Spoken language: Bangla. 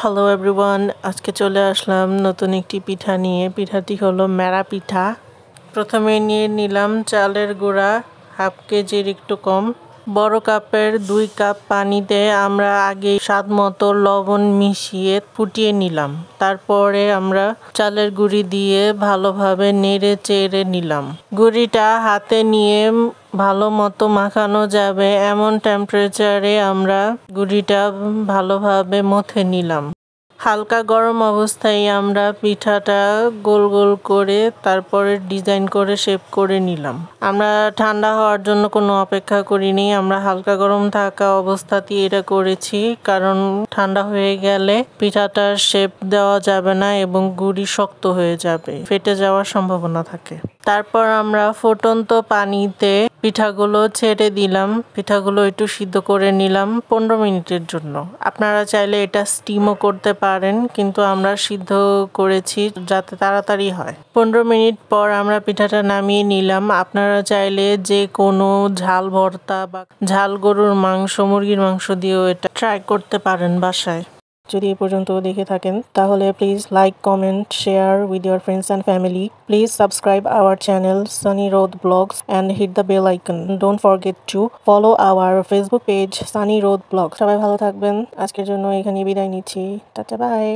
হ্যালো এভরিওয়ান, আজকে চলে আসলাম নতুন একটি পিঠা নিয়ে। পিঠাটি হলো মেরা পিঠা। প্রথমে নিয়ে নিলাম চালের গুঁড়া হাফ কেজির একটু কম। বড় কাপের 2 কাপ পানিতে আমরা আগে স্বাদ মতো লবণ মিশিয়ে ফুটিয়ে নিলাম। তারপরে আমরা চালের গুঁড়ি দিয়ে ভালোভাবে নেড়ে চেড়ে নিলাম। গুঁড়িটা হাতে নিয়ে ভালো মতো মাখানো যাবে এমন টেম্পারেচারে আমরা গুঁড়িটা ভালোভাবে মথে নিলাম। হালকা গরম অবস্থায় আমরা পিঠাটা গোল গোল করে তারপরে ডিজাইন করে শেপ করে নিলাম। আমরা ঠান্ডা হওয়ার জন্য কোনো অপেক্ষা করিনি, আমরা হালকা গরম থাকা অবস্থাতেই এটা করেছি, কারণ ঠান্ডা হয়ে গেলে পিঠাটার শেপ দেওয়া যাবে না এবং গুঁড়ি শক্ত হয়ে যাবে, ফেটে যাওয়ার সম্ভাবনা থাকে। তারপর আমরা ফুটন্ত পানিতে পিঠাগুলো ছেড়ে দিলাম। পিঠাগুলো একটু সিদ্ধ করে নিলাম 15 মিনিটের জন্য। আপনারা চাইলে এটা স্টিমও করতে পারেন, কিন্তু আমরা সিদ্ধ করেছি যাতে তাড়াতাড়ি হয়। 15 মিনিট পর আমরা পিঠাটা নামিয়ে নিলাম। আপনারা চাইলে যে কোনো ঝাল ভর্তা বা ঝাল গরুর মাংস, মুরগির মাংস দিয়েও এটা ট্রাই করতে পারেন বাসায়। যদি এ পর্যন্ত দেখে থাকেন তাহলে please like, comment, share with your friends and family. Please subscribe our channel Sunny Road Vlogs and hit the bell icon. Don't forget to follow our Facebook page Sunny Road Vlogs. সবাই ভালো থাকবেন। আজকের জন্য এখানে বিদায় নিচ্ছি। Tata, by.